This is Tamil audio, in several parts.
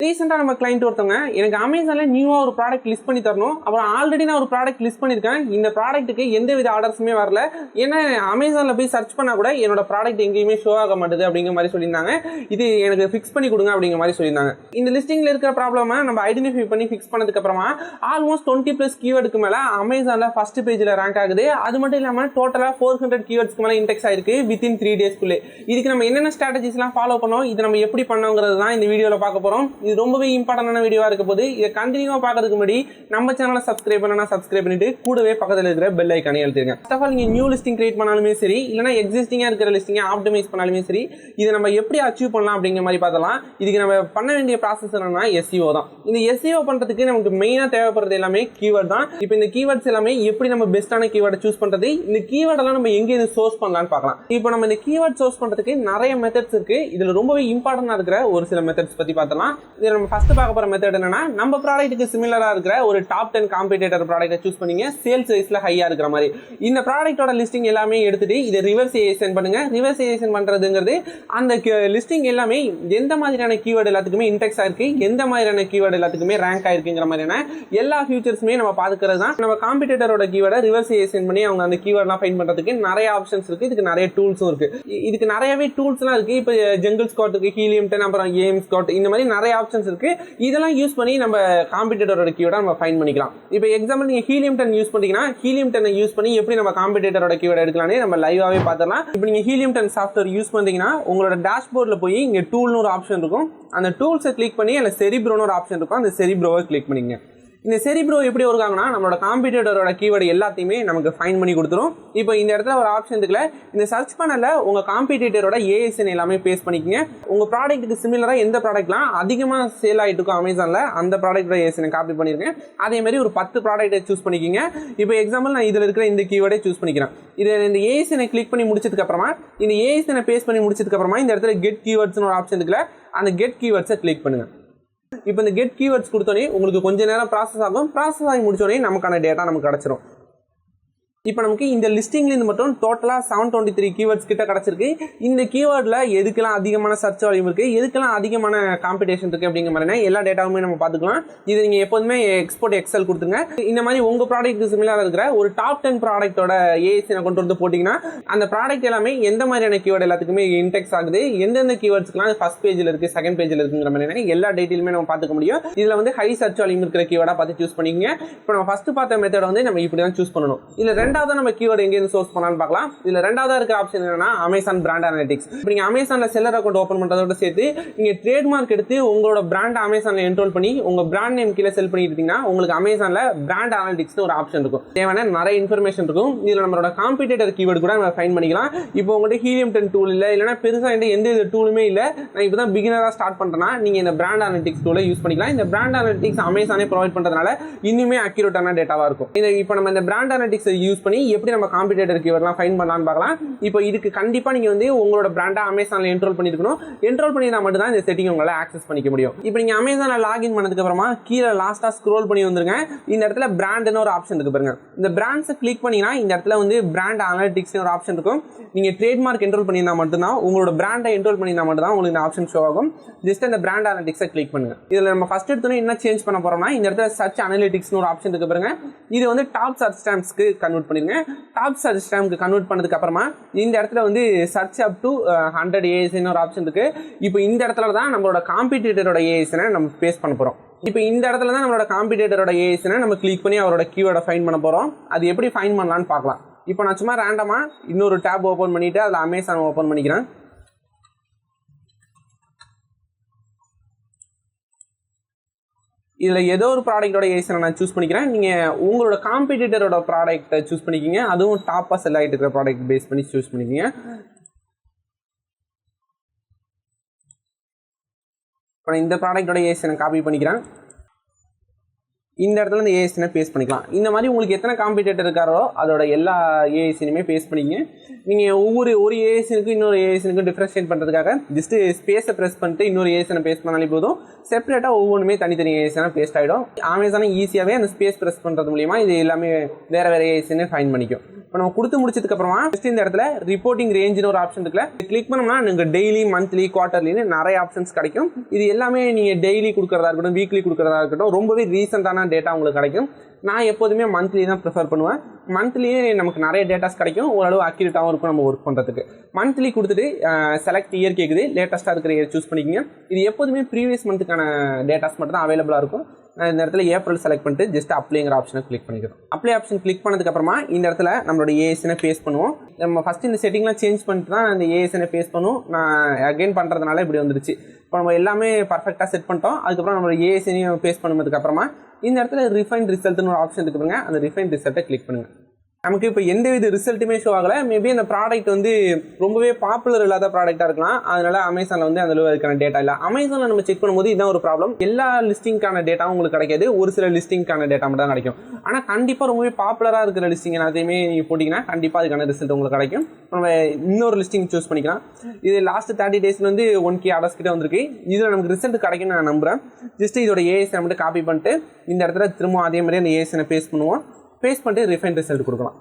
ரீசெண்டா நம்ம கிளைண்ட் ஒருத்தவங்க எனக்கு அமேசான்ல நியூவா ஒரு ப்ராடக்ட் லிஸ்ட் பண்ணி தரணும். அப்புறம் ஆல்ரெடி நான் ஒரு ப்ராடக்ட் லிஸ்ட் பண்ணிருக்கேன். இந்த ப்ராடக்ட்டுக்கு எந்த வித ஆர்டர்ஸுமே வரல. ஏன்னா அமேசான்ல போய் சர்ச் பண்ணா கூட என்னோட ப்ராடக்ட் எங்கேயுமே ஷோ ஆக மாட்டேது அப்படிங்கிற மாதிரி சொல்லியிருந்தாங்க. இது எனக்கு ஃபிக்ஸ் பண்ணி கொடுங்க அப்படிங்கிற மாதிரி சொல்லியிருந்தாங்க. இந்த லிஸ்டிங்ல இருக்கிற ப்ராப்ளமை நம்ம ஐடென்டிஃபை பண்ணி ஃபிக்ஸ் பண்ணதுக்கு அப்புறமா ஆல்மோஸ்ட் 20+ கீவேர்டுக்கு மேல அமேசான்ல ஃபர்ஸ்ட் பேஜ்ல ரேங்க் ஆகுது. அது மட்டும் இல்லாம டோட்டலா 400 கீவேர்ட்ஸ்க்கு மேல இண்டெக்ஸ் ஆயிருக்கு வித்தின் 3 டேஸ்க்குள்ளே. இதுக்கு நம்ம என்னென்ன ஸ்ட்ராட்டஜிஸ்லாம் ஃபாலோ பண்ணோம், இதை நம்ம எப்படி பண்ணோங்கிறது தான் இந்த வீடியோல பார்க்க போறோம். இது ரொம்பவே இம்பார்ட்டன்ட் வீடியோவா இருக்க போது. இதை கண்டினியூவா பார்க்கிறதுக்கு முன்னாடி நம்ம சேனலை சப்ஸ்கிரைப் பண்ணா சப்ஸ்கிரைப் பண்ணிட்டு கூடவே பக்கத்துல இருக்கிற பெல் ஐகானை அழுத்திடுங்க. ஃபர்ஸ்ட் ஆஃப் ஆல் நீங்க நியூ லிஸ்டிங் கிரியேட் பண்ணாலுமே சரி, இல்லனா எக்ஸிஸ்டிங்கா இருக்கிற லிஸ்டிங்கை ஆப்டிமைஸ் பண்ணாலுமே சரி, இதை நம்ம எப்படி அச்சீவ் பண்ணலாம் அப்படிங்கிற மாதிரி பார்த்தலாம். இதுக்கு நம்ம பண்ண வேண்டிய ப்ராசஸ் என்னன்னா SEO தான். இந்த SEO பண்றதுக்கு நமக்கு மெயினா தேவைப்படுறது எல்லாமே கீவேர்ட் தான். இப்போ இந்த கீவேர்ட்ஸ் எல்லாமே எப்படி நம்ம பெஸ்டான கீவேர்டை சூஸ் பண்றது, இந்த கீவேர்ட் எல்லாம் நம்ம எங்க இது சோர்ஸ் பண்ணலாம்னு பார்க்கலாம். இப்போ நம்ம இந்த கீவேர்ட் சோர்ஸ் பண்றதுக்கு நிறைய மெத்தட்ஸ் இருக்கு. இதுல ரொம்பவே இம்பார்ட்டன்டா இருக்கிற ஒரு சில மெத்தட்ஸ் பத்தி பார்த்தலாம். இதுல நம்ம ஃபர்ஸ்ட் பார்க்க போற மெத்தட் என்னன்னா, நம்ம ப்ராடக்ட்டுக்கு சிமிலரா இருக்கிற ஒரு டாப் 10 காம்படிட்டர் ப்ராடக்ட்டை சூஸ் பண்ணீங்க, சேல்ஸ் வைஸ்ல ஹையா இருக்கிற மாதிரி. இந்த ப்ராடக்ட்டோட லிஸ்டிங் எல்லாமே எடுத்துட்டு இதை ரிவர்சியேஷன் பண்ணுங்க. ரிவர்சியேஷன் பண்றதுங்கிறது அந்த லிஸ்டிங் எல்லாமே எந்த மாதிரியான கீவேர்டு எல்லாத்துக்குமே இண்டெக்ஸ் ஆயிருக்கு, எந்த மாதிரியான கீவேர்டு எல்லாத்துக்குமே ரேங்க் ஆயிருக்குங்கிற மாதிரியான எல்லா ஃபியூச்சர்ஸுமே நம்ம பாத்துக்கிறது தான். நம்ம காம்படிட்டரோட கீவேர்டை ரிவர்சியேஷன் பண்ணி அவங்க அந்த கீவேர்ட்லாம் ஃபைண்ட் பண்றதுக்கு நிறைய ஆப்ஷன்ஸ் இருக்கு. இதுக்கு நிறைய டூல்ஸும் இருக்கு. இதுக்கு நிறையவே டூல்ஸ்லாம் இருக்கு. இப்போ ஜங்கிள் ஸ்காட் இருக்கு, ஹீலியம் 10, அப்புறம் ஏம் ஸ்காட், இந்த மாதிரி நிறைய ஆப்ஷன்ஸ் இருக்கு. இதெல்லாம் யூஸ் பண்ணி நம்ம காம்படிட்டரோட கீவேர்டை நம்ம ஃபைண்ட் பண்ணிக்கலாம். இப்போ எக்ஸாம்பிள் நீங்க ஹீலியம் 10 யூஸ் பண்ணீங்கன்னா ஹீலியம் 10 யூஸ் பண்ணி எப்படி நம்ம காம்படிட்டரோட கீவேர்டை எடுக்கலாம்னு நம்ம லைவாவே பார்த்துடலாம். இப்போ நீங்க ஹீலியம் 10 சாஃப்ட்வேர் யூஸ் பண்றீங்கன்னா உங்களோட டேஷ்போர்ட்ல போய் இங்க டூல்னு ஒரு ஆப்ஷன் இருக்கும். அந்த டூல்ஸை கிளிக் பண்ணி அதில் செரிப்ரோன்னு ஒரு ஆப்ஷன் இருக்கும். அந்த செரிப்ரோவை கிளிக் பண்ணிங்க. இந்த செரிப்ரோ எப்படி வருவாங்கன்னா, நம்மளோட காம்படிட்டரோட கீவேர்டு எல்லாத்தையுமே நமக்கு ஃபைண்ட் பண்ணி கொடுத்துரும். இப்போ இந்த இடத்துல ஒரு ஆப்ஷன் இருக்குல்ல, இந்த சர்ச் பண்ணல உங்க காம்படிட்டரோட ஏஎஸ்என் எல்லாமே பேஸ்ட் பண்ணிக்கங்க. உங்க ப்ராடக்ட்டுக்கு சிமிலரா எந்த ப்ராடக்ட்லாம் அதிகமாக சேல் ஆகிட்டு இருக்கும் அமேசான்ல, அந்த ப்ராடக்டோட ஏஎஸ்என் காப்பி பண்ணிருக்கேன். அதே மாதிரி ஒரு 10 ப்ராடக்ட்டை சூஸ் பண்ணிக்கங்க. இப்போ எக்ஸாம்பிள் நான் இதில் இருக்கிற இந்த கீவேர்டை சூஸ் பண்ணிக்கிறேன். இதில் இந்த ஏஎஸ்எனை கிளிக் பண்ணி முடிச்சதுக்கு அப்புறமா, இந்த ஏஎஸ்எனை பேஸ்ட் பண்ணி முடிச்சதுக்கு அப்புறமா இந்த இடத்துல கெட் கீவேர்ட்ஸ்னு ஒரு ஆப்ஷன் இருக்குல்ல, அந்த கெட் கீவேர்ட்ஸை கிளிக் பண்ணுங்க. இப்போ இந்த கெட் கீவேர்ட்ஸ் கொடுத்தோன்னே உங்களுக்கு கொஞ்ச நேரம் ப்ராசஸ் ஆகும். ப்ராசஸ் ஆகி முடிச்சோடனே நமக்கான டேட்டா நமக்கு கிடைச்சிரும். இப்போ நமக்கு இந்த லிஸ்டிங்லேருந்து மட்டும் டோட்டலாக 723 கீவேர்ட்ஸ் கிட்ட கிடச்சிருக்கு. இந்த கீவேர்டில் எதுக்கெல்லாம் அதிகமான சர்ச் வால்யூம் இருக்குது, எதுக்கெல்லாம் அதிகமான காம்படிஷன் இருக்குது அப்படிங்கிற மாதிரினா எல்லா டேட்டாவுமே நம்ம பார்த்துக்கலாம். இது நீங்கள் எப்போதுமே எக்ஸ்போர்ட் எக்ஸல் கொடுத்துங்க. இந்த மாதிரி உங்கள் ப்ராடக்ட்டுக்கு சிமிலராக இருக்கிற ஒரு டாப் 10 ப்ராடக்ட்டோட ஏஎஸ்எனை கொண்டு வந்து போட்டிங்கன்னா அந்த ப்ராடக்ட் எல்லாமே எந்த மாதிரியான கீவேர்டு எல்லாத்துக்குமே இன்டெக்ஸ் ஆகுது, எந்தெந்த கீவேர்ட்ஸ்க்குலாம் ஃபர்ஸ்ட் பேஜில் இருக்குது, செகண்ட் பேஜில் இருக்குங்கிற மாதிரினா எல்லா டீட்டெயிலுமே நம்ம பார்த்துக்க முடியும். இதில் வந்து ஹை சர்ச் வால்யூம் இருக்கிற கீவேர்டாக பார்த்து சூஸ் பண்ணிக்கங்க. இப்போ நம்ம ஃபர்ஸ்ட் பார்த்த மெத்தட் வந்து நம்ம இப்படி தான் சூஸ் பண்ணணும். இதில் ரெண்டாவது நம்ம கீவேர்டு எங்கேருந்து சோர்ஸ் பண்ணலாம்னு பார்க்கலாம். இதுல ரெண்டாவதா இருக்கிற ஆப்ஷன் என்னன்னா அமேசான் பிராண்ட் அனலிட்டிக்ஸ். இப்போ நீங்க அமேசான்ல செல்லர் அக்கௌண்ட் ஓபன் பண்றதோட சேர்த்து நீங்க ட்ரேட்மார்க் எடுத்து உங்களோட பிராண்ட் அமேசான்ல என்ரோல் பண்ணி உங்க பிராண்ட் நேம் கீழே செல் பண்ணிட்டு இருக்கீங்கன்னா உங்களுக்கு அமேசான்ல பிராண்ட் அனலிட்டிக்ஸ்னு ஒரு ஆப்ஷன் இருக்கும். தேவையான நிறைய இன்ஃபர்மேஷன் இருக்கும். இதுல நம்மளோட காம்படிட்டர் கீவேர்டு கூட நம்ம ஃபைண்ட் பண்ணிக்கலாம். இப்போ உங்கள்கிட்ட ஹீலியம் 10 டூல் இல்லை, இல்லைன்னா பெருசா எந்த டூலுமே இல்லை, நான் இப்போ தான் பிகினரா ஸ்டார்ட் பண்றேன்னா நீங்க இந்த பிராண்ட் அனலிட்டிக்ஸ் டூலை யூஸ் பண்ணிக்கலாம். இந்த பிராண்ட் அனலிட்டிக்ஸ் அமேசானே ப்ரொவைட் பண்றதுனால இன்னுமே அக்யூரேட்டான டேட்டாவா இருக்கும். இப்போ நம்ம இந்த பிராண்ட் அனலிட்டிக்ஸ் யூஸ் பண்ணி எப்படி நம்ம காம்படிட்டர் கீவேர்ட்லாம் ஃபைண்ட் பண்ணலாம்னு பார்க்கலாம். இப்போ இதுக்கு கண்டிப்பா நீங்க வந்து உங்களோட பிராண்டா அமேசான்ல என்ரோல் பண்ணிருக்கணும். என்ரோல் பண்ணினா மட்டும் தான் இந்த செட்டிங் உங்களால ஆக்சஸ் பண்ணிக்க முடியும். இப்போ நீங்க அமேசான்ல லாகின் பண்ணதுக்கு அப்புறமா கீழே லாஸ்டா ஸ்க்ரோல் பண்ணி வந்துருங்க. இந்த இடத்துல பிராண்ட்னு ஒரு ஆப்ஷன் இருக்கு பாருங்க. இந்த பிராண்ட்ஸை கிளிக் பண்ணீங்கன்னா இந்த இடத்துல வந்து பிராண்ட் அனலிட்டிக்ஸ்னு ஒரு ஆப்ஷன் இருக்கும். நீங்க ட்ரேட்மார்க் என்ரோல் பண்ணினா மட்டும் தான், உங்களோட பிராண்டை என்ரோல் பண்ணினா மட்டும் தான் உங்களுக்கு இந்த ஆப்ஷன் ஷோ ஆகும். ஜஸ்ட் இந்த பிராண்ட் அனலிட்டிக்ஸை கிளிக் பண்ணுங்க. இதுல நம்ம ஃபர்ஸ்ட் எடுத்தோன்னே என்ன சேஞ்ச் பண்ண போறோம்னா, இந்த இடத்துல சர்ச் அனலிட்டிக்ஸ்னு ஒரு ஆப்ஷன் இருக்கு பாருங்க. இது வந்து டாப் சர்ச் டேர்ம்ஸ்க்கு கன்வெர்ட் பண்ணிருங்க. டாப் சர்ச் டேர்ம்க்கு கன்வெர்ட் பண்ணதுக்கு அப்புறமா இந்த இடத்துல வந்து சர்ச் அப் டு 100 ஏஎஸ்என் ஒரு ஆப்ஷன் இருக்கு. இப்போ இந்த இடத்துல தான் நம்மளோட காம்படிட்டரோட ஏஎஸ்எனை நம்ம பேஸ்ட் பண்ண போறோம். இப்போ இந்த இடத்துல தான் நம்மளோட காம்படிட்டரோட ஏஎஸ்எனை நம்ம கிளிக் பண்ணி அவரோட கீவேர்டை ஃபைண்ட் பண்ண போறோம். அது எப்படி ஃபைண்ட் பண்ணலாம்னு பார்க்கலாம். இப்போ நான் சும்மா ரேண்டமா இன்னொரு டேப் ஓபன் பண்ணிட்டு அதில் அமேசான் ஓபன் பண்ணிக்கிறேன். இதில் ஏதோ ஒரு ப்ராடக்டோட ஏஎஸ்எனை நான் சூஸ் பண்ணிக்கிறேன். நீங்கள் உங்களோட காம்படிட்டரோட ப்ராடக்ட்டை சூஸ் பண்ணிக்கிங்க. அதுவும் டாப்பாக செல் ஆகிட்டு இருக்கிற ப்ராடக்ட் பேஸ் பண்ணி சூஸ் பண்ணிக்கிங்க. இப்போ இந்த ப்ராடக்டோட ஏஎஸ்எனை காப்பி பண்ணிக்கிறேன். இந்த இடத்துல இந்த ஏஎஸ்சினை பேஸ்ட் பண்ணிக்கலாம். இந்த மாதிரி உங்களுக்கு எத்தனை காம்படிட்டர் இருக்காரோ அதோட எல்லா ஏஎஸ்சினுமே பேஸ்ட் பண்ணிங்க. நீங்கள் ஒரு ஏஎஸ்சினுக்கும் இன்னொரு ஏஎஸ்சினுக்கும் டிஃப்ரென்ஷியேட் பண்ணுறதுக்காக ஜஸ்ட் ஸ்பேஸை ப்ரெஸ் பண்ணிட்டு இன்னொரு ஏஎஸ்சினை பேஸ்ட் பண்ணாலே போதும். செப்பரேட்டாக ஒவ்வொன்றுமே தனித்தனி ஏஎஸ்சினா பேஸ்ட் ஆகிடும். அமேசானை ஈஸியாகவே அந்த ஸ்பேஸ் ப்ரெஸ் பண்ணுறது மூலிமா இது எல்லாமே வேறு ஏஎஸ்சின்னு ஃபைன் பண்ணிக்கும். இப்போ நம்ம கொடுத்து முடிச்சதுக்கப்புறமா ஜஸ்ட் இந்த இடத்துல ரிப்போர்ட்டிங் ரேஞ்சுன்னு ஒரு ஆப்ஷன் இருக்குல்ல, கிளிக் பண்ணோம்னா நீங்கள் டெய்லி, மந்த்லி, குவார்டர்லின்னு நிறைய ஆப்ஷன்ஸ் கிடைக்கும். இது எல்லாமே நீங்கள் டெய்லி கொடுக்குறதா இருக்கட்டும், வீக்லி கொடுக்குறதா இருக்கட்டும், ரொம்பவே ரீசெண்டான டேட்டா உங்களுக்கு கிடைக்கும். நான் எப்போதுமே மந்த்லி தான் ப்ரிஃபர் பண்ணுவேன். மந்த்லியே நமக்கு நிறைய டேட்டாஸ் கிடைக்கும், ஓரளவு அக்யூரேட்டாகவும் இருக்கும் நம்ம ஒர்க் பண்ணுறதுக்கு. மந்த்லி கொடுத்துட்டு செலக்ட் இயர் கேட்குது, லேட்டஸ்ட்டாக இருக்கிற இயர் சூஸ் பண்ணிக்கோங்க. இது எப்போதுமே ப்ரீவியஸ் மந்த்துக்கான டேட்டாஸ் மட்டும் தான் அவைலபிளாக இருக்கும். இந்த இடத்துல ஏப்ரல் செலக்ட் பண்ணிட்டு ஜஸ்ட் அப்ளைங்கிற ஆப்ஷனை கிளிக் பண்ணிக்கிறோம். அப்ளை ஆப்ஷன் கிளிக் பண்ணதுக்கப்புறமா இந்த இடத்துல நம்மளோட ஏஎஸ்சினை பேஸ்ட் பண்ணுவோம். நம்ம ஃபஸ்ட்டு இந்த செட்டிங்லாம் சேஞ்ச் பண்ணிட்டு தான் அந்த ஏஎஸ்சினை பேஸ்ட் பண்ணுவோம். நான் அகைன் பண்ணுறதுனால இப்படி வந்துருச்சு. இப்போ நம்ம எல்லாமே பர்ஃபெக்டாக செட் பண்ணிட்டோம். அதுக்கப்புறம் நம்மளோட ஏஎஸ்சினையும் பேஸ்ட் பண்ணதுக்கப்புறமா இந்த இடத்துல ரிஃபைன் ரிசல்ட்னு ஒரு ஆப்ஷன் இருக்கு பாருங்க, அந்த ரிஃபைன் ரிசல்ட்டை கிளிக் பண்ணுங்கள். நமக்கு இப்போ எந்த வித ரிசல்ட்டுமே ஷோ ஆகலை. மேபி அந்த ப்ராடக்ட் வந்து ரொம்பவே பாப்புலர் இல்லாத ப்ராடக்டாக இருக்கலாம். அதனால அமேசானில் வந்து அந்த அளவு அதுக்கான டேட்டா இல்லை. அமேசானில் நம்ம செக் பண்ணும்போது இதுதான் ஒரு ப்ராப்ளம். எல்லா லிஸ்டிங்கான டேட்டாவும் உங்களுக்கு கிடைக்காது, ஒரு சில லிஸ்டிங்கான டேட்டா மட்டும் தான் கிடைக்கும். ஆனால் கண்டிப்பாக ரொம்பவே பாப்புலராக இருக்கிற லிஸ்டிங் எல்லாத்தையுமே நீங்கள் போட்டிங்கன்னா கண்டிப்பாக அதுக்கான ரிசல்ட் உங்களுக்கு கிடைக்கும். நம்ம இன்னொரு லிஸ்டிங் சூஸ் பண்ணிக்கலாம். இது லாஸ்ட் 30 days வந்து 1K ஆர்டர்ஸ் கிட்ட வந்திருக்கு. இதில் நமக்கு ரிசல்ட் கிடைக்கும்னு நான் நம்புகிறேன். ஜஸ்ட் இதோட ஏஎஸ்ஐ மட்டும் காப்பி பண்ணிட்டு இந்த இடத்துல திரும்ப அதே மாதிரி அந்த ஏஎஸ்ஐ பேஸ்ட் பண்ணுவோம். பேஸ்ட் பண்ணிட்டு ரிஃபைன் ரிசல்ட் கொடுக்கலாம்.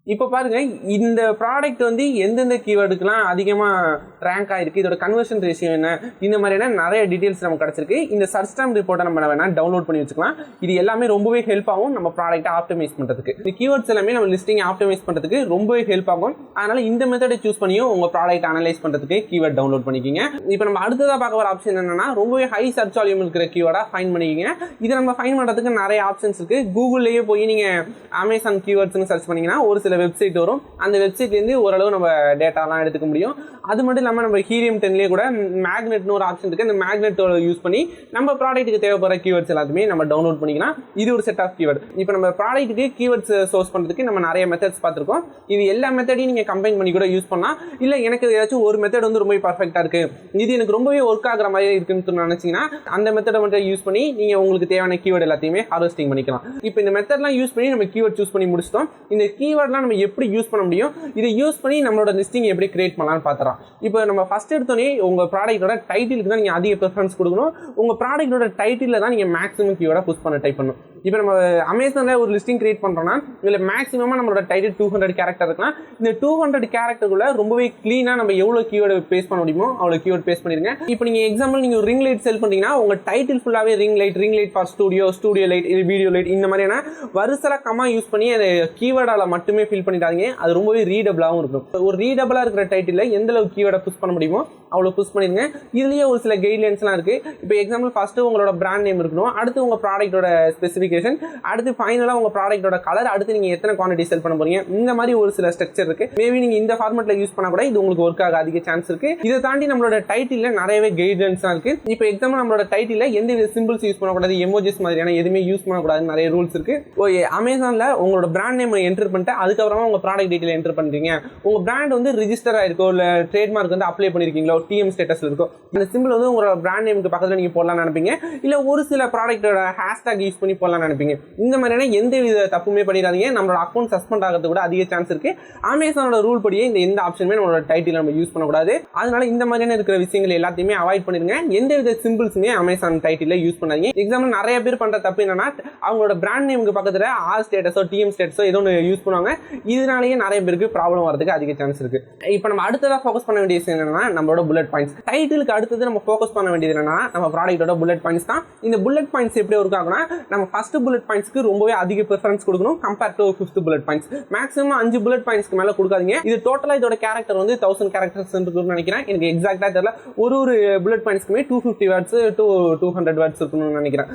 இப்போ பாருங்க, இந்த ப்ராடக்ட் வந்து எந்தெந்த கீவேர்டுக்கெலாம் அதிகமாக ரேங்க் ஆகிருக்கு, இதோட கன்வர்ஷன் ரேஷியோ என்ன, இந்த மாதிரியான நிறைய டீட்டெயில்ஸ் நமக்கு கிடச்சிருக்கு. இந்த சர்ச் டேம் ரிப்போர்ட்டை நம்ம வேணால் டவுன்லோட் பண்ணி வச்சுக்கலாம். இது எல்லாமே ரொம்பவே ஹெல்ப் ஆகும் நம்ம ப்ராடக்ட்டை ஆப்டிமைஸ் பண்ணுறதுக்கு. இந்த கீவேர்ட்ஸ் எல்லாமே நம்ம லிஸ்டிங் ஆப்டிமைஸ் பண்ணுறதுக்கு ரொம்பவே ஹெல்ப் ஆகும். அதனால் இந்த மெத்தடை சூஸ் பண்ணியும் உங்கள் ப்ராடக்ட் அனலைஸ் பண்ணுறதுக்கு கீவேர்ட் டவுன்லோட் பண்ணிக்கிங்க. இப்போ நம்ம அடுத்ததாக பார்க்க வர ஆப்ஷன் என்னென்னா, ரொம்பவே ஹை சர்ச் வால்யூம் இருக்கிற கீவேர்டாக ஃபைன் பண்ணிக்கிங்க. இதை நம்ம ஃபைன் பண்ணுறதுக்கு நிறைய ஆப்ஷன்ஸ் இருக்குது. கூகுள்லேயே போய் நீங்கள் அமேசான் கீவேர்ட்ஸ்னு சர்ச் பண்ணிங்கன்னா ஒரு சில வெப்சைட் வரும். அந்த வெப்சைட்லேருந்து ஓரளவு நம்ம டேட்டாலாம் எடுத்துக்க முடியும். அது மட்டும் இல்லாமல் நம்ம ஹீலியம் 10லேயே கூட மேக்னெட்னு ஒரு ஆப்ஷன் இருக்குது. அந்த மேக்னெட்டோட யூஸ் பண்ணி நம்ம ப்ராடக்ட்டுக்கு தேவைப்படுற கீவேர்ட்ஸ் எல்லாத்தையுமே நம்ம டவுன்லோட் பண்ணிக்கலாம். இது ஒரு செட் ஆஃப் கீவேர்ட். இப்போ நம்ம ப்ராடக்ட்டுக்கு கீவேர்ட்ஸ் சோர்ஸ் பண்ணுறதுக்கு நம்ம நிறைய மெத்தட்ஸ் பார்த்துருக்கோம். இது எல்லா மெத்தடையும் நீங்கள் கம்பைன் பண்ணி கூட யூஸ் பண்ணலாம். இல்லை எனக்கு ஏதாச்சும் ஒரு மெத்தட் வந்து ரொம்ப பர்ஃபெக்டாக இருக்குது, இது எனக்கு ரொம்பவே ஒர்க் ஆகிற மாதிரி இருக்குன்னு நினச்சிங்கன்னா அந்த மெத்தடை மட்டும் யூஸ் பண்ணி நீங்கள் உங்களுக்கு தேவையான கீவேர்டு எல்லாத்தையுமே ஹார்வெஸ்டிங் பண்ணிக்கலாம். இப்போ இந்த மெத்தட்லாம் யூஸ் பண்ணி நம்ம கீவேர்ட் சூஸ் பண்ணி முடிச்சிட்டோம். இந்த கீவேர்ட்லாம் நம்ம எப்படி யூஸ் பண்ண முடியும், இதை யூஸ் பண்ணி நம்மளோட லிஸ்டிங் எப்படி கிரியேட் பண்ணலாம்னு பார்த்துறோம். இப்போ நம்ம ஃபர்ஸ்ட் எடுத்தோடனே உங்கள் ப்ராடக்ட்டோட டைட்டிலுக்கு தான் நீங்கள் அதிக ப்ரிஃபரன்ஸ் கொடுக்கணும். உங்கள் ப்ராடக்ட்டோட டைட்டிலில் தான் நீங்கள் மேக்ஸிமம் கீவேர்டை புஷ் பண்ண டைப் பண்ணணும். இப்போ நம்ம அமேசானில் ஒரு லிஸ்டிங் கிரியேட் பண்ணுறோன்னா இதில் மேக்ஸிமமாக நம்மளோட டைட்டில் 200 கேரக்டர் இருக்கலாம். இந்த 200 கேரக்டருக்குள்ள ரொம்பவே க்ளீனாக நம்ம எவ்வளோ கீவேர்டு பேஸ்ட் பண்ண முடியுமோ அவ்வளோ கீவேர்ட் பேஸ்ட் பண்ணிருங்க. இப்போ நீங்கள் எக்ஸாம்பிள் நீங்கள் ஒரு ரிங் லைட் செல் பண்ணிங்கன்னா உங்கள் டைட்டில் ஃபுல்லாகவே ring light for studio light, இது வீடியோ லைட், இந்த மாதிரியான வரிசையாக கம்மா யூஸ் பண்ணி அதை கீவேர்டால் மட்டுமே ஃபில் பண்ணிட்டாங்க. அது ரொம்பவே ரீடபிளாகவும் இருக்கும். ஒரு ரீடபிளாக இருக்கிற டைட்டில் எந்த அளவுக்கு கீவேர்டை புஷ் பண்ண முடியுமோ அவ்வளோ புஷ் பண்ணிடுங்க. இதுலேயே ஒரு சில கைட்லைன்ஸ்லாம் இருக்குது. இப்போ எக்ஸாம்பிள் ஃபஸ்ட்டு உங்களோட பிராண்ட் நேம் இருக்கணும், அடுத்து உங்கள் ப்ராடக்ட்டோட ஸ்பெசிஃபிகேஷன், அடுத்து ஃபைனலாக உங்கள் ப்ராடக்ட்டோட கலர், அடுத்து நீங்கள் எத்தனை குவான்டிட்டி செல் பண்ண போறீங்க, இந்த மாதிரி ஒரு சில ஸ்ட்ரக்சர் இருக்குது. மேபி நீங்கள் இந்த ஃபார்மெட்டில் யூஸ் பண்ணால் கூட இது உங்களுக்கு ஒர்க் ஆக அதிக சான்ஸ் இருக்குது. இதை தாண்டி நம்மளோட டைட்டிலில் நிறையவே கைட்லைன்ஸ்லாம் இருக்குது. இப்போ எக்ஸாம்பிள் நம்மளோட டைட்டிலில் எந்த வித சிம்பிள்ஸ் யூஸ் பண்ணக்கூடாது, எமோஜிஸ் மாதிரியான எதுவுமே யூஸ் பண்ணக்கூடாது, நிறைய ரூல்ஸ் இருக்குது. ஓகே, அமேசானில் உங்களோட பிராண்ட் நேம் என்டர் பண்ணிட்டு அதுக்கப்புறமா உங்கள் ப்ராடக்ட் டீட்டெயில் என்டர் பண்ணுறீங்க. உங்கள் பிராண்ட் வந்து ரிஜிஸ்டர் ஆயிருக்கோ இல்லை ட்ரேட்மார்க் வந்து அப்ளை பண்ணியிருக்கீங்களோ, டிஎம் ஸ்டேட்டஸில் இருக்கும், இந்த சிம்பிள் வந்து உங்களோட பிராண்ட் நேமுக்கு பக்கத்தில் நீங்கள் போடலாம்னு நினைப்பீங்க. இல்லை ஒரு சில ப்ராடக்ட்டோட ஹேஷ்டாக் யூஸ் பண்ணி போடலாம்னு நினைப்பீங்க. இந்த மாதிரியான எந்த வித தப்புமே பண்ணிடாதீங்க. நம்மளோட அக்கௌண்ட் சஸ்பெண்ட் ஆகிறது கூட அதிக சான்ஸ் இருக்குது. அமேசானோட ரூல் படியே இந்த எந்த ஆப்ஷனுமே நம்மளோட டைட்டில் நம்ம யூஸ் பண்ணக்கூடாது. அதனால இந்த மாதிரியான இருக்கிற விஷயங்கள் எல்லாத்தையுமே அவாய்ட் பண்ணிடுங்க. எந்த வித சிம்பிள்ஸுமே அமேசான் டைட்டில் யூஸ் பண்ணாதீங்க. எக்ஸாம்பிள் நிறைய பேர் பண்ணுற தப்பு என்னன்னா, அவங்களோட பிராண்ட் நேமுக்கு பக்கத்தில் ஆர் ஸ்டேட்டஸோ டிஎம் ஸ்டேட்டஸோ ஏதோ ஒன்று யூஸ் பண்ணுவாங்க. இதனாலேயே நிறைய பேருக்கு ப்ராப்ளம் வரதுக்கு அதிக சான்ஸ் இருக்குது. இப்போ நம்ம அடுத்ததாக ஃபோக்கஸ் பண்ண வேண்டிய விஷயம் என்னன்னா, நம்மளோட புல்லட் பாயிண்ட்ஸ். டைட்டிலுக்கு அடுத்தது நம்ம ஃபோக்கஸ் பண்ண வேண்டியது என்னன்னா, நம்ம ப்ராடக்ட்டோட புல்லட் பாயிண்ட்ஸ் தான். இந்த புல்லட் பாயிண்ட்ஸ் எப்படி ஒர்க் ஆகும்னா, நம்ம ஃபர்ஸ்ட் புல்லட் பாயிண்ட்ஸ்க்கு ரொம்பவே அதிக ப்ரிஃபரன்ஸ் கொடுக்கணும் compare to 5th bullet points. Maximum 5 bullet பாயிண்ட்ஸ்க்கு மேலே கொடுக்காதீங்க. இது டோட்டலாக இதோட கேரக்டர் வந்து 1000 கேரக்டர்ஸ் இருக்குன்னு நினைக்கிறேன். எனக்கு எக்ஸாக்டாக தெரியல. ஒரு புல்லட் பாயிண்ட்ஸ்க்குமே 250 வேர்ட்ஸ் to 200 வேர்ட்ஸ் இருக்கணும்னு நினைக்கிறேன்.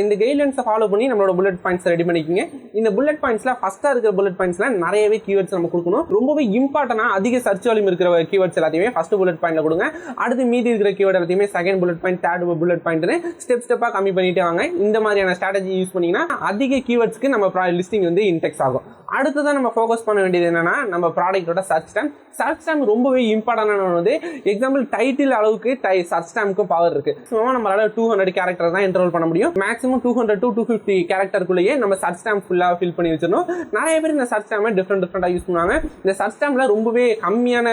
இந்த கைட்லைன்ஸை ஃபாலோ பண்ணி நம்மளோட புல்லட் பாயிண்ட்ஸ் ரெடி பண்ணிக்கிங்க. இந்த புல்லட் பாயிண்ட்ஸ்ல ஃபர்ஸ்டா இருக்கிற புல்லட் பாயிண்ட்ஸ்ல நிறையவே கீவேர்ட்ஸ் நம்ம கொடுக்கணும். ரொம்பவே இம்பார்ட்டன்டா அதிக சர்ச் வால்யூம் இருக்கிற கீவேர்ட்ஸ் எல்லாத்தையுமே ஃபர்ஸ்ட் புல்லட் பாயிண்ட்ல கொடுங்க. அடுத்து மீதி இருக்கிற கீவேர்ட் எல்லாத்தையுமே second bullet point, third bullet பாயிண்ட்னு ஸ்டெப்பா கம்மி பண்ணிட்டே வாங்க. இந்த மாதிரியான ஸ்ட்ராட்டஜி யூஸ் பண்ணீங்கன்னா அதிக கீவேர்ட்ஸ்க்கு நம்ம லிஸ்டிங் வந்து இன்டெக்ஸ் ஆகும். அடுத்ததான் நம்ம ஃபோக்கஸ் பண்ண வேண்டியது என்னன்னா நம்ம ப்ராடக்ட்டோட சர்ச் டைம் ரொம்பவே இம்பார்ட்டன்டானது. எக்ஸாம்பிள் டைட்டில் அளவுக்கு சர்ச் டைமுக்கும் பவர் இருக்கு. நம்மளால 200 கேரக்டர் தான் என்ரோல் பண்ண முடியும். மேக்ஸிமம் 200 to 250 கேரக்டருக்குள்ளேயே நம்ம சர்ச் டைம் ஃபுல்லா ஃபில் பண்ணி வச்சிடணும். நிறைய பேர் இந்த சர்ச் டைமை டிஃப்ரெண்டா யூஸ் பண்ணுவாங்க. இந்த சர்ச் டைம்ல ரொம்பவே கம்மியான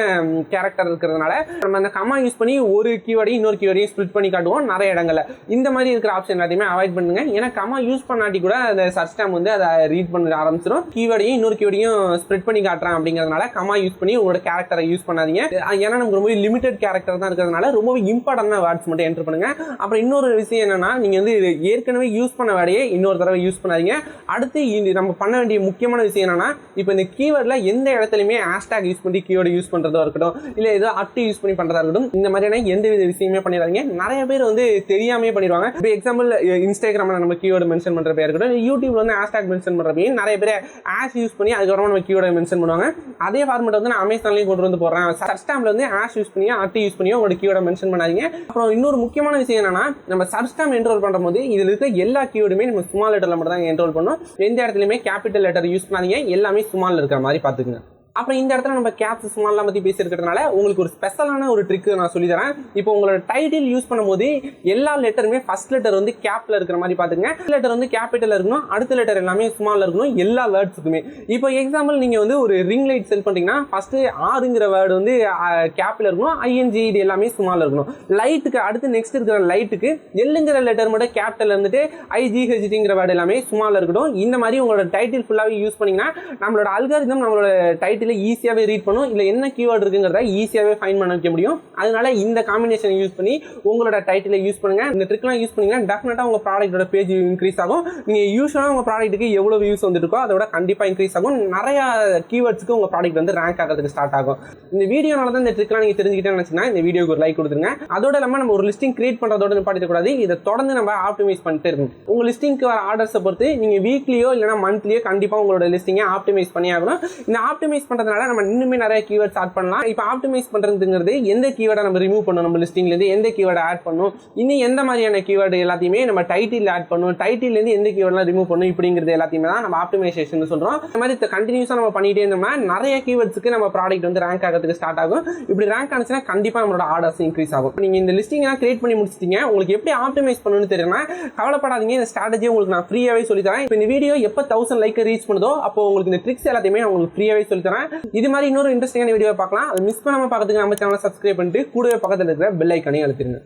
கேரக்டர் இருக்கிறதுனால நம்ம அந்த கமா யூஸ் பண்ணி ஒரு கீவேர்டையும் இன்னொரு கீவேர்டையும் ஸ்பிளிட் பண்ணி காட்டுவோம் நிறைய இடங்கள்ல. இந்த மாதிரி இருக்கிற ஆப்ஷன் எல்லாத்தையுமே அவாய்ட் பண்ணுங்க. ஏன்னா கமா யூஸ் பண்ணாட்டி கூட அந்த சர்ச் டைம் வந்து அதை ரீட் பண்ண ஆரம்பிச்சிடும். கீவேர்டையும் இன்னொரு கீவேர்டையும் ஸ்பிளிட் பண்ணி காட்டுறான் அப்படிங்கிறதுனால கமா யூஸ் பண்ணி உங்களோட கேரக்டரை யூஸ் பண்ணாதீங்க. ஏன்னா நமக்கு ரொம்ப லிமிடெட் கேரக்டர் தான் இருக்கிறதுனால ரொம்பவே இம்பார்ட்டன்டான வேர்ட்ஸ் மட்டும் என்டர் பண்ணுங்க. அப்புறம் இன்னொரு விஷயம் என்னன்னா, நீங்க வந்து ஏற்கனவே யூஸ் பண்ண வேர்டையே இன்னொரு தடவை யூஸ் பண்ணாதீங்க. அடுத்து நம்ம பண்ண வேண்டிய முக்கியமான விஷயம் என்னன்னா, இப்போ இந்த கீவேர்ட்ல எந்த இடத்துலயுமே ஹேஷ்டாக் யூஸ் பண்ணி கீவேர்டு யூஸ் பண்றதா இருக்கட்டும், இல்ல ஏதோ அட்டு யூஸ் பண்ணி பண்றதா இருக்கட்டும், இந்த மாதிரியான எந்த வித விஷயமே பண்ணிடாதீங்க. நிறைய பேர் வந்து தெரியாமே பண்ணிடுவாங்க. இப்போ எக்ஸாம்பிள் இன்ஸ்டாகிராம்ல நம்ம கீவேர்டு மென்ஷன் பண்ற பேர் இருக்கட்டும், யூடியூப்ல வந்து ஹேஷ்டாக் மென்ஷன் பண்றப்பையும் நிறைய பேர் ஹேஷ் யூஸ் பண்ணி அதுக்கப்புறம் நம்ம கீவேர்டை மென்ஷன் பண்ணுவாங்க. அதே ஃபார்மேட் வந்து நான் அமேசான்லயும் கொண்டு வந்து போடுறேன். சர்ச் டைம்ல வந்து ஹேஷ் யூஸ் பண்ணியோ அட்டு யூஸ் பண்ணியோ உங்களோட கீவேர்டை மென்ஷன் பண்ணாதீங்க. அப்புறம் இன்னொரு முக்கியமான விஷயம் என்னன்னா, நம்ம சர்ச் டைம் என்ரோல் பண்ணும்போது இதுல இருக்க எல்லா கீவேர்டுமே நம்ம ஸ்மால் லெட்டர்ல மட்டும் தான் என்ரோல் பண்ணணும். எந்த இடத்துலயுமே கேபிட்டல் லெட்டர் யூஸ் பண்ணாதீங்க. எல்லாமே ஸ்மால் இருக்கிற மாதிரி பாத்துக்குங்க. அப்புறம் இந்த இடத்துல நம்ம கேப்ஸ் ஸ்மால்லாம் பற்றி பேசியிருக்கிறதுனால உங்களுக்கு ஒரு ஸ்பெஷலான ஒரு ட்ரிக் நான் சொல்லி தரேன். இப்போ உங்களோட டைட்டில் யூஸ் பண்ணும்போது எல்லா லெட்டருமே ஃபர்ஸ்ட் லெட்டர் வந்து கேப்ல இருக்கிற மாதிரி பார்த்துங்க. லெட்டர் வந்து கேபிட்டல் இருக்கணும், அடுத்த லெட்டர் எல்லாமே ஸ்மால்ல இருக்கணும் எல்லா வேர்ட்ஸுக்குமே. இப்போ எக்ஸாம்பிள் நீங்க வந்து ஒரு ரிங் லைட் செல் பண்றீங்கன்னா ஃபர்ஸ்ட் ஆறுங்கிற வேர்டு வந்து கேப்ல இருக்கணும், ஐஎன்ஜி இது எல்லாமே ஸ்மால்ல இருக்கணும். லைட்டுக்கு அடுத்து நெக்ஸ்ட் இருக்கிற லைட்டுக்கு எல்லுங்கிற லெட்டர் மட்டும் கேபிட்டல் இருந்துட்டு ஐஜிஹெச்டிங்கிற வேர்டு எல்லாமே ஸ்மால்ல இருக்கட்டும். இந்த மாதிரி உங்களோட டைட்டில் ஃபுல்லாவே யூஸ் பண்ணீங்கன்னா நம்மளோட அல்காரிதம் நம்மளோட டைட்டில் ஈஸியாவே ரீட் பண்ணும். இல்ல என்ன கீவேர்ட் இருக்குங்கிறத ஈஸியாவே ஃபைண்ட் பண்ண வைக்க முடியும். அதனால இந்த காம்பினேஷன் யூஸ் பண்ணி உங்களோட டைட்டிலை யூஸ் பண்ணுங்க. இந்த ட்ரிக்லாம் யூஸ் பண்ணீங்கன்னா டெஃபினட்டா உங்க ப்ராடக்ட்டோட பேஜ் இன்க்ரீஸ் ஆகும். நீங்க யூஸ்வலா உங்க ப்ராடக்ட்டுக்கு எவ்வளவு வியூஸ் வந்துட்டு இருக்கோ அதோட கண்டிப்பா இன்க்ரீஸ் ஆகும். நிறைய கீவேர்ட்ஸ்க்கு உங்க ப்ராடக்ட் வந்து ரேங்க் ஆகிறதுக்கு ஸ்டார்ட் ஆகும். இந்த வீடியோனால தான் இந்த ட்ரிக்லாம் நீங்க தெரிஞ்சுக்கிட்டேன்னு நினைச்சீங்கன்னா இந்த வீடியோக்கு ஒரு லைக் கொடுத்துருங்க. அதோட இல்லாம நம்ம ஒரு லிஸ்டிங் கிரியேட் பண்றதோட நிப்பாட்டிட கூடாது. இதை தொடர்ந்து நம்ம ஆப்டிமைஸ் பண்ணிட்டே இருக்கணும். உங்க லிஸ்டிங்க்கு வர ஆர்டர்ஸை பொறுத்து நீங்க வீக்லியோ இல்லைன்னா மந்த்லியோ கண்டிப்பா உங்களோட லிஸ்டிங்கை ஆப்டிமைஸ் பண்ணி ஆகணும். இந்த ஆப்டிமைஸ் பண்றதுனால நம்ம இன்னுமே நிறைய கீவேர்ட்ஸ் ஆட் பண்ணலாம். இப்போ ஆப்டிமைஸ் பண்றதுங்கிறது எந்த கீவேர்டை நம்ம ரிமூவ் பண்ணணும், நம்ம லிஸ்டிங்ல இருந்து எந்த கீவேர்டை ஆட் பண்ணணும், இன்னும் எந்த மாதிரியான கீவேர்டு எல்லாத்தையுமே நம்ம டைட்டில் ஆட் பண்ணணும், டைட்டில் இருந்து எந்த கீவேர்ட்லாம் ரிமூவ் பண்ணணும், இப்படிங்கிறது எல்லாத்தையுமே தான் நம்ம ஆப்டிமைசேஷன் சொல்றோம். இந்த மாதிரி கண்டினியூஸா நம்ம பண்ணிட்டே இருந்தோம்னா நிறைய கீவேர்ட்ஸ்க்கு நம்ம ப்ராடக்ட் வந்து ரேங்க் ஆகிறதுக்கு ஸ்டார்ட் ஆகும். இப்படி ரேங்க் ஆனிச்சுன்னா கண்டிப்பா நம்மளோட ஆர்டர்ஸ் இன்க்ரீஸ் ஆகும். நீங்க இந்த லிஸ்டிங் எல்லாம் கிரியேட் பண்ணி முடிச்சிட்டீங்க, உங்களுக்கு எப்படி ஆப்டிமைஸ் பண்ணணும்னு தெரியுமா, கவலைப்படாதீங்க. இந்த ஸ்ட்ராட்டஜி உங்களுக்கு நான் ஃப்ரீயாவே சொல்லி தரேன். இப்போ இந்த வீடியோ எப்போ 1000 லைக் ரீச் பண்ணுதோ அப்போ உங்களுக்கு இந்த ட்ரிக்ஸ் எல்லாத்தையுமே உங்களுக்கு ஃப்ரீயாவே சொல்லி தரேன். இது மாதிரி இன்னொரு இன்ட்ரெஸ்டிங்கான வீடியோ பார்க்கலாம். அது மிஸ் பண்ணாம பார்க்கறதுக்கு நம்ம சேனலை சப்ஸ்கிரைப் பண்ணிட்டு கூடவே பக்கத்தில் இருக்கிற பெல் ஐக்கானையும் அழுத்திடுங்க.